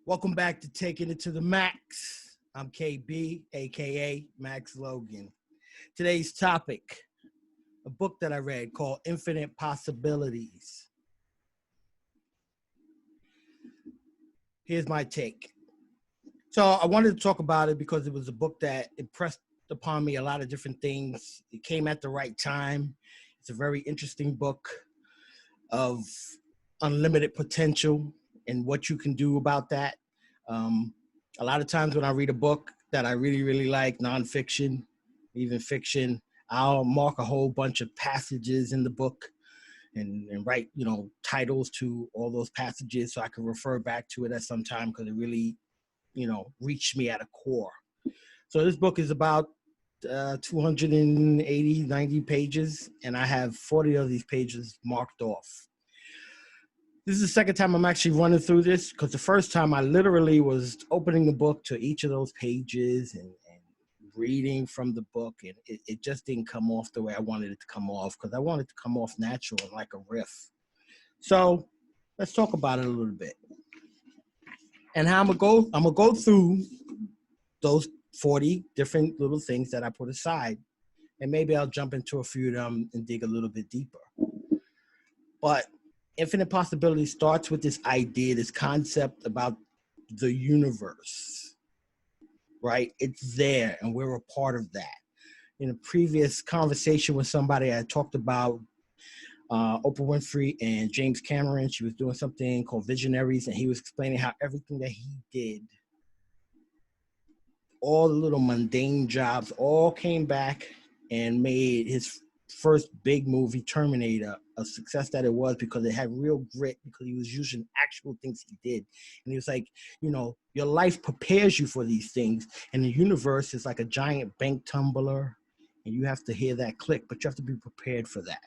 Welcome back to Taking It to the Max. I'm KB, aka Max Logan. Today's topic, a book that I read called Infinite Possibilities. Here's my take. So I wanted to talk about it because it was a book that impressed upon me a lot of different things. It came at the right time. It's a very interesting book of unlimited potential and what you can do about that. A lot of times when I read a book that I really like, nonfiction, even fiction, I'll mark a whole bunch of passages in the book and write, titles to all those passages so I can refer back to it at some time because it really, reached me at a core. So this book is about 280, 90 pages, and I have 40 of these pages marked off. This is the second time I'm actually running through this because the first time I literally was opening the book to each of those pages and reading from the book, and it just didn't come off the way I wanted it to come off because I wanted it to come off natural and like a riff. So let's talk about it a little bit. And how I'm gonna go through those 40 different little things that I put aside, and maybe I'll jump into a few of them and dig a little bit deeper. But Infinite Possibility starts with this idea, this concept about the universe, right? It's there, and we're a part of that. In a previous conversation with somebody, I talked about Oprah Winfrey and James Cameron. She was doing something called Visionaries, and he was explaining how everything that he did, all the little mundane jobs, all came back and made his first big movie, Terminator, a success that it was because it had real grit, because he was using actual things he did. And he was like, your life prepares you for these things, and the universe is like a giant bank tumbler, and you have to hear that click, but you have to be prepared for that.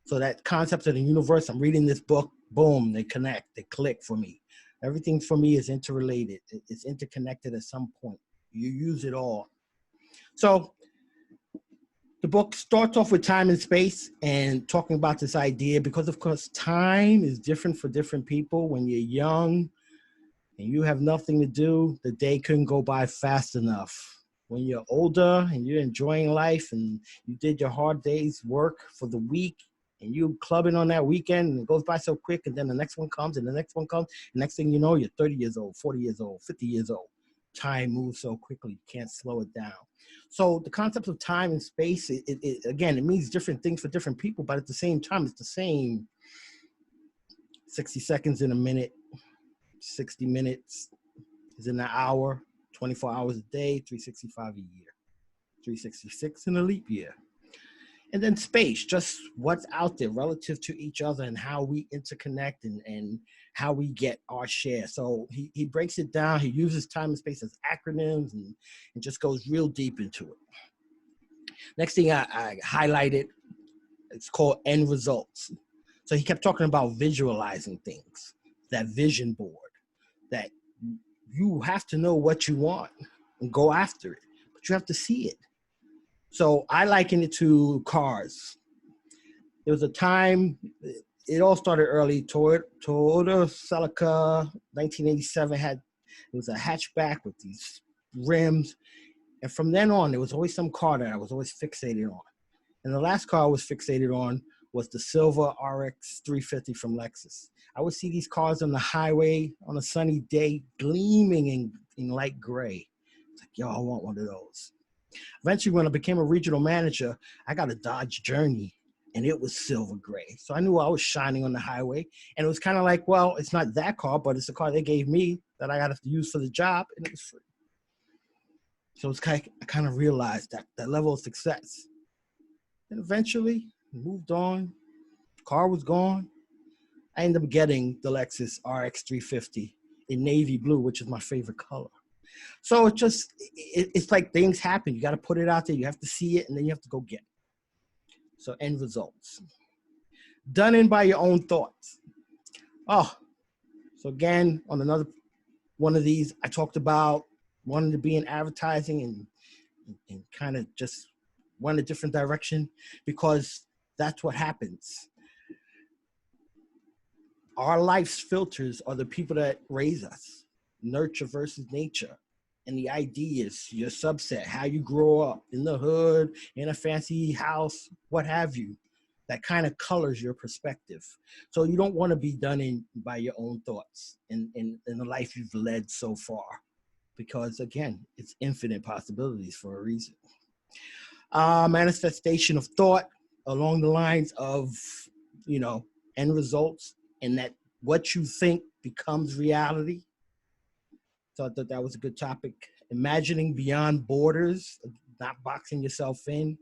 So that concept of the universe, I'm reading this book, boom, they connect, they click for me. Everything for me is interrelated. It's interconnected at some point. You use it all. So the book starts off with time and space and talking about this idea because, of course, time is different for different people. When you're young and you have nothing to do, the day couldn't go by fast enough. When you're older and you're enjoying life and you did your hard day's work for the week and you clubbing on that weekend and it goes by so quick, and then the next one comes and the next one comes. And next thing you know, you're 30 years old, 40 years old, 50 years old. Time moves so quickly, you can't slow it down. So the concept of time and space, it means different things for different people, but at the same time, it's the same. 60 seconds in a minute, 60 minutes is in an hour, 24 hours a day, 365 a year, 366 in a leap year. And then space, just what's out there relative to each other and how we interconnect and how we get our share. So he breaks it down. He uses time and space as acronyms and just goes real deep into it. Next thing I highlighted, it's called end results. So he kept talking about visualizing things, that vision board, that you have to know what you want and go after it, but you have to see it. So I liken it to cars. There was a time, it all started early. Toyota Celica 1987 it was a hatchback with these rims. And from then on, there was always some car that I was always fixated on. And the last car I was fixated on was the silver RX 350 from Lexus. I would see these cars on the highway on a sunny day gleaming in light gray. It's like, yo, I want one of those. Eventually, when I became a regional manager, I got a Dodge Journey, and it was silver gray. So I knew I was shining on the highway. And it was kind of like, well, it's not that car, but it's the car they gave me that I got to use for the job, and it was free. So it's I kind of realized that level of success. And eventually, moved on. Car was gone. I ended up getting the Lexus RX 350 in navy blue, which is my favorite color. So it's like things happen. You got to put it out there. You have to see it, and then you have to go get it. So end results. Done in by your own thoughts. Oh, so again, on another one of these, I talked about wanting to be in advertising and kind of just went a different direction because that's what happens. Our life's filters are the people that raise us. nurture versus nature, and the ideas, your subset, how you grow up in the hood, in a fancy house, what have you. That kind of colors your perspective. So you don't want to be done in by your own thoughts in the life you've led so far, because again, it's infinite possibilities for a reason. Manifestation of thought along the lines of, you know, end results, and that what you think becomes reality. So I thought that was a good topic. Imagining beyond borders, not boxing yourself in.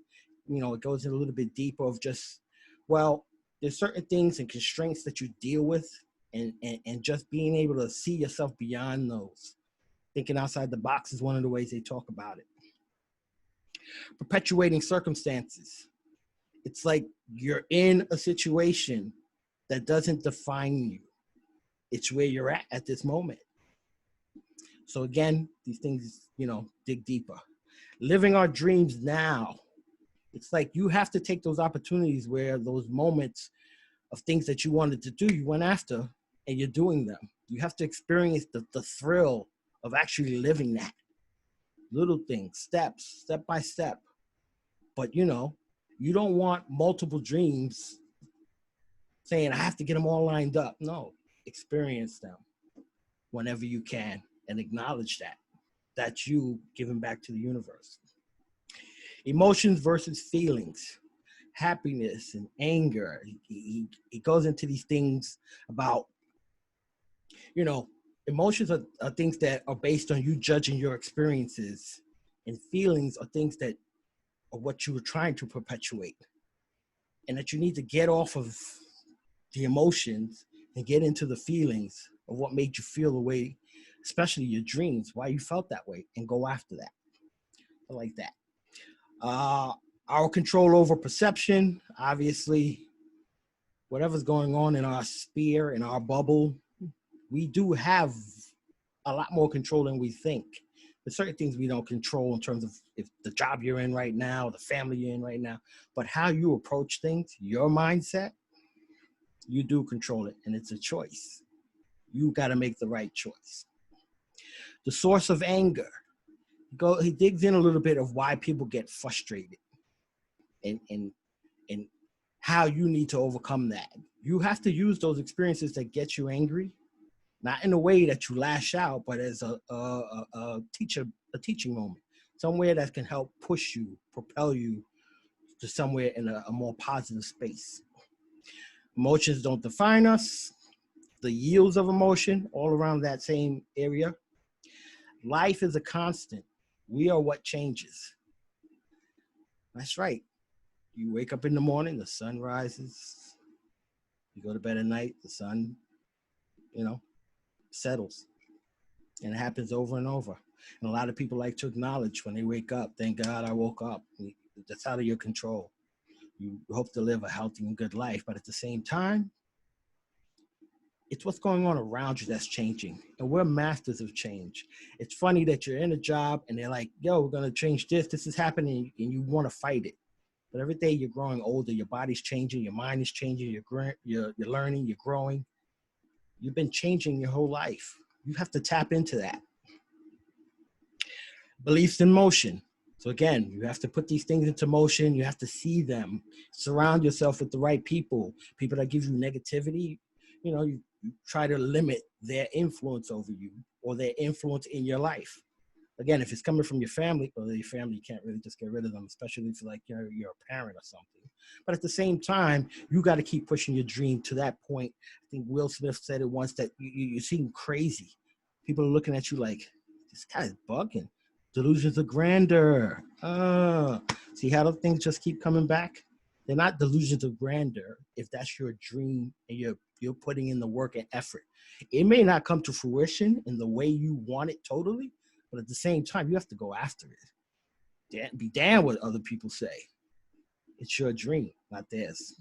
You know, it goes in a little bit deeper of just, well, there's certain things and constraints that you deal with, and just being able to see yourself beyond those. Thinking outside the box is one of the ways they talk about it. Perpetuating circumstances. It's like you're in a situation that doesn't define you. It's where you're at this moment. So again, these things, you know, dig deeper. Living our dreams now. It's like you have to take those opportunities where those moments of things that you wanted to do, you went after, and you're doing them. You have to experience the thrill of actually living that. Little things, steps, step by step. But, you know, you don't want multiple dreams saying, I have to get them all lined up. No, experience them whenever you can and acknowledge that. That's you giving back to the universe. Emotions versus feelings, happiness and anger. He goes into these things about, you know, emotions are things that are based on you judging your experiences, and feelings are things that are what you were trying to perpetuate, and that you need to get off of the emotions and get into the feelings of what made you feel the way, especially your dreams, why you felt that way, and go after that. I like that. Our control over perception, obviously, whatever's going on in our sphere, in our bubble, we do have a lot more control than we think. There's certain things we don't control in terms of if the job you're in right now, the family you're in right now, but how you approach things, your mindset, you do control it, and it's a choice. You got to make the right choice. The source of anger. He digs in a little bit of why people get frustrated, and how you need to overcome that. You have to use those experiences that get you angry, not in a way that you lash out, but as a teaching moment, somewhere that can help push you, propel you to somewhere in a more positive space. Emotions don't define us. The yields of emotion, all around that same area. Life is a constant. We are what changes. That's right. You wake up in the morning, the sun rises. You go to bed at night, the sun, you know, settles. And it happens over and over. And a lot of people like to acknowledge when they wake up, thank God I woke up. That's out of your control. You hope to live a healthy and good life, but at the same time, it's what's going on around you that's changing. And we're masters of change. It's funny that you're in a job and they're like, yo, we're going to change this. This is happening, and you want to fight it. But every day you're growing older, your body's changing, your mind is changing, you're learning, you're growing. You've been changing your whole life. You have to tap into that. Beliefs in motion. So again, you have to put these things into motion. You have to see them. Surround yourself with the right people. People that give you negativity, you know, you try to limit their influence over you or their influence in your life. Again, if it's coming from your family, or your family, you can't really just get rid of them, especially if like you're a parent or something. But at the same time, you got to keep pushing your dream to that point. I think Will Smith said it once that you seem crazy. People are looking at you like, this guy's bugging. Delusions of grandeur. See how the things just keep coming back? They're not delusions of grandeur if that's your dream and you're putting in the work and effort. It may not come to fruition in the way you want it totally, but at the same time, you have to go after it. Be damned what other people say. It's your dream, not theirs.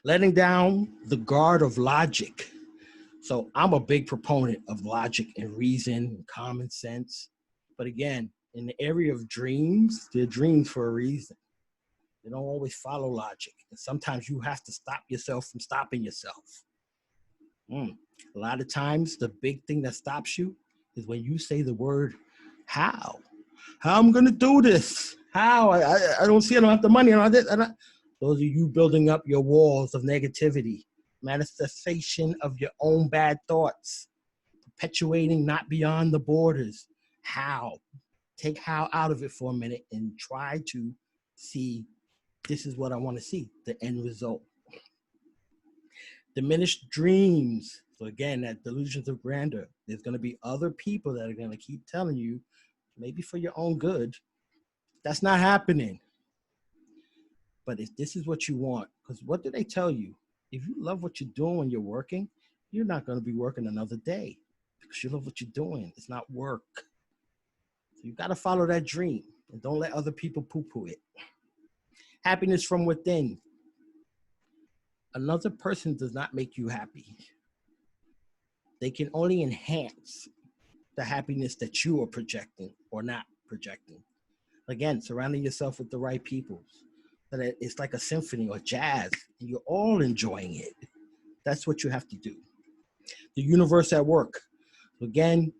Letting down the guard of logic. So I'm a big proponent of logic and reason and common sense. But again, in the area of dreams, they're dreams for a reason. They don't always follow logic. And sometimes you have to stop yourself from stopping yourself. Mm. A lot of times, the big thing that stops you is when you say the word how. How I'm going to do this? How? I don't see I don't have the money. I don't have this. Those are you building up your walls of negativity, manifestation of your own bad thoughts, perpetuating not beyond the borders. How? Take how out of it for a minute and try to see this is what I want to see, the end result. Diminished dreams. So again, that delusions of grandeur. There's going to be other people that are going to keep telling you, maybe for your own good, that's not happening. But if this is what you want, because what do they tell you? If you love what you're doing when you're working, you're not going to be working another day because you love what you're doing. It's not work. So you got to follow that dream and don't let other people poo-poo it. Happiness from within. Another person does not make you happy. They can only enhance the happiness that you are projecting or not projecting. Again, surrounding yourself with the right people. So that it's like a symphony or jazz, and you're all enjoying it. That's what you have to do. The universe at work. Again,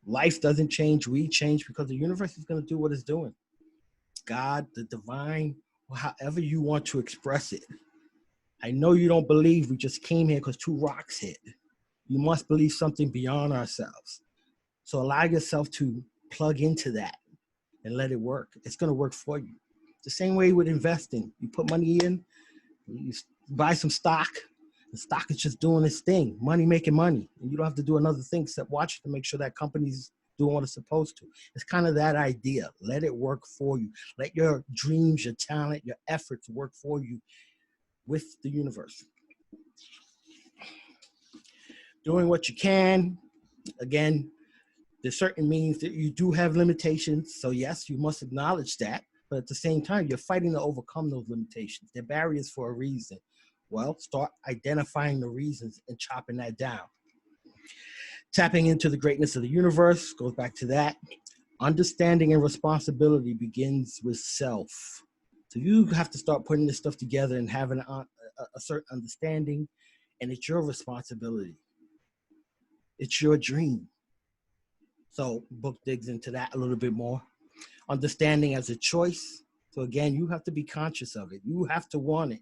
life doesn't change, we change because the universe is going to do what it's doing. God, the divine, or however you want to express it. I know you don't believe we just came here because two rocks hit. You must believe something beyond ourselves. So allow yourself to plug into that and let it work. It's going to work for you. The same way with investing. You put money in, you buy some stock. The stock is just doing its thing, money making money. And you don't have to do another thing except watch to make sure that company's doing what it's supposed to. It's kind of that idea. Let it work for you. Let your dreams, your talent, your efforts work for you with the universe. Doing what you can. Again, there's certain means that you do have limitations. So yes, you must acknowledge that. But at the same time, you're fighting to overcome those limitations. They're barriers for a reason. Well, start identifying the reasons and chopping that down. Tapping into the greatness of the universe goes back to that. Understanding and responsibility begins with self. So you have to start putting this stuff together and having a certain understanding, and it's your responsibility. It's your dream. So book digs into that a little bit more. Understanding as a choice. So again, you have to be conscious of it. You have to want it.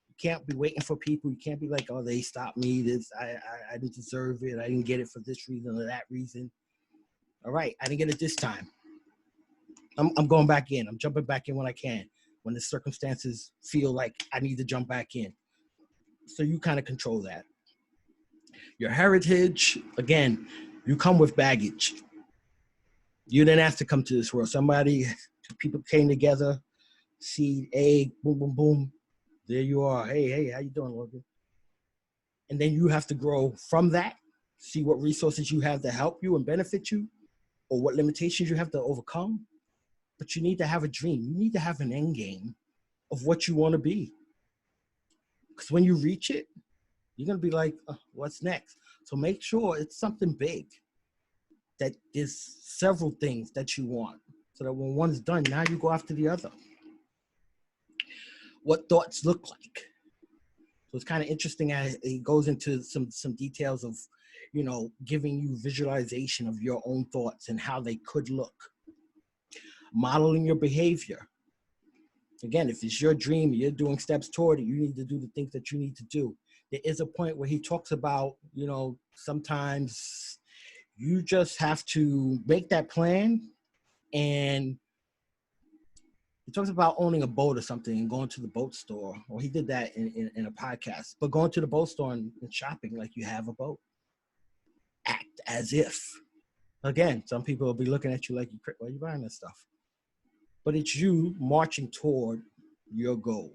You can't be waiting for people. You can't be like, oh, they stopped me. This I didn't deserve it. I didn't get it for this reason or that reason. All right, I didn't get it this time. I'm going back in. I'm jumping back in when I can, when the circumstances feel like I need to jump back in. So you kind of control that. Your heritage, again, you come with baggage. You didn't have to come to this world. People came together, seed, egg, boom, boom, boom. There you are. Hey, how you doing, Logan? And then you have to grow from that, see what resources you have to help you and benefit you, or what limitations you have to overcome. But you need to have a dream. You need to have an end game of what you want to be. Because when you reach it, you're going to be like, what's next? So make sure it's something big, that there's several things that you want, so that when one's done, now you go after the other. What thoughts look like. So it's kind of interesting as it goes into some details of, giving you visualization of your own thoughts and how they could look. Modeling your behavior. Again, if it's your dream, you're doing steps toward it, you need to do the things that you need to do. There is a point where he talks about, sometimes you just have to make that plan, and he talks about owning a boat or something and going to the boat store. Or he did that in a podcast. But going to the boat store and shopping like you have a boat. Act as if. Again, some people will be looking at you like, why are you buying this stuff? But it's you marching toward your goal.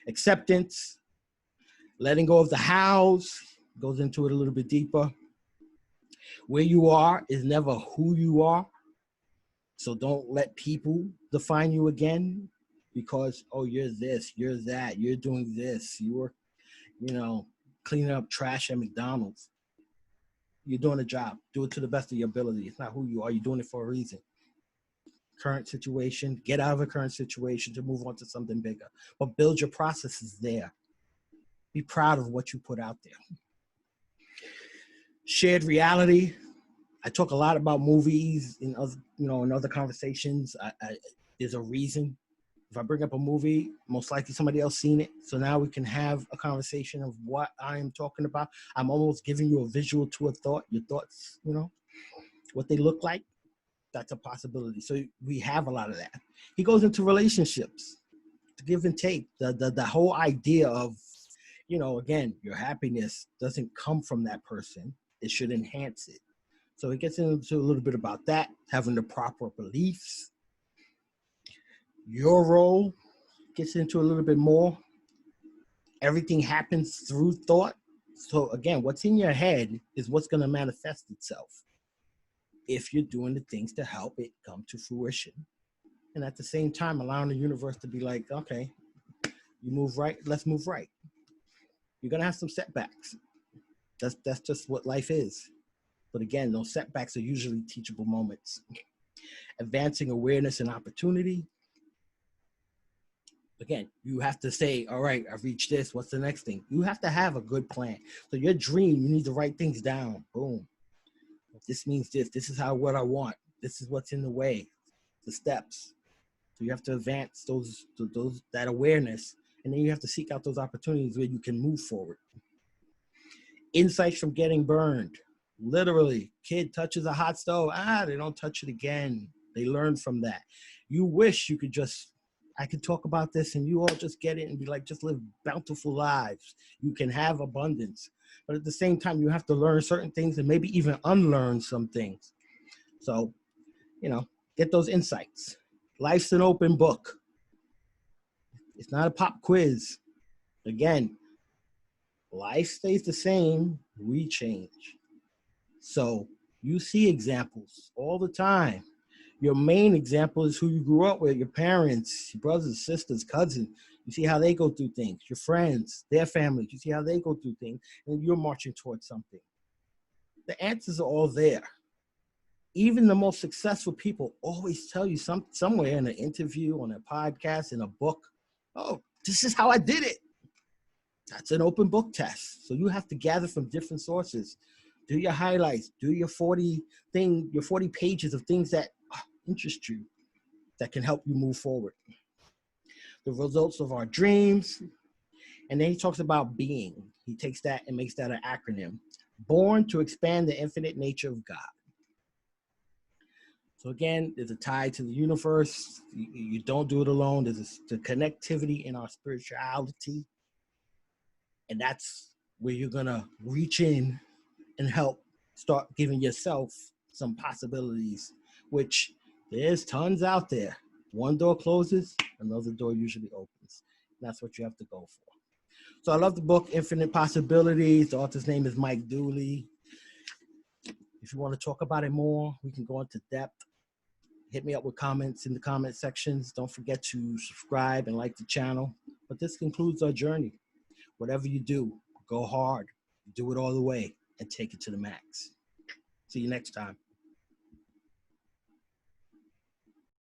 Acceptance, letting go of the hows, goes into it a little bit deeper. Where you are is never who you are. So don't let people define you again because, oh, you're this, you're that, you're doing this, you're, cleaning up trash at McDonald's. You're doing a job. Do it to the best of your ability. It's not who you are. You're doing it for a reason. Current situation, get out of a current situation to move on to something bigger. But build your processes there. Be proud of what you put out there. Shared reality. I talk a lot about movies in other, in other conversations. There's a reason. If I bring up a movie, most likely somebody else seen it. So now we can have a conversation of what I am talking about. I'm almost giving you a visual to a thought. Your thoughts, what they look like. That's a possibility. So we have a lot of that. He goes into relationships, the give and take, the whole idea of, again, your happiness doesn't come from that person. It should enhance it. So he gets into a little bit about that, having the proper beliefs. Your role gets into a little bit more. Everything happens through thought. So again, what's in your head is what's going to manifest itself if you're doing the things to help it come to fruition. And at the same time, allowing the universe to be like, okay, you move right, let's move right. You're going to have some setbacks. That's just what life is. But again, those setbacks are usually teachable moments. Advancing awareness and opportunity. Again, you have to say, all right, I've reached this. What's the next thing? You have to have a good plan. So your dream, you need to write things down. Boom. This means this. This is what I want. This is what's in the way. The steps. So you have to advance that awareness, and then you have to seek out those opportunities where you can move forward. Insights from getting burned. Literally, kid touches a hot stove. They don't touch it again. They learn from that. You wish you could I could talk about this and you all just get it and be like, just live bountiful lives. You can have abundance. But at the same time, you have to learn certain things and maybe even unlearn some things. So, get those insights. Life's an open book. It's not a pop quiz. Again, life stays the same. We change. So you see examples all the time. Your main example is who you grew up with, your parents, your brothers, sisters, cousins. You see how they go through things. Your friends, their families, you see how they go through things, and you're marching towards something. The answers are all there. Even the most successful people always tell you somewhere in an interview, on a podcast, in a book, oh, this is how I did it. That's an open book test. So you have to gather from different sources. Do your highlights, do your 40 pages of things that interest you, that can help you move forward. The results of our dreams. And then he talks about being. He takes that and makes that an acronym. Born to expand the infinite nature of God. So again, there's a tie to the universe. You don't do it alone. There's the connectivity in our spirituality. And that's where you're going to reach in and help start giving yourself some possibilities, which there's tons out there. One door closes, another door usually opens. That's what you have to go for. So I love the book, Infinite Possibilities. The author's name is Mike Dooley. If you want to talk about it more, we can go into depth. Hit me up with comments in the comment sections. Don't forget to subscribe and like the channel. But this concludes our journey. Whatever you do, go hard, do it all the way, and take it to the max. See you next time.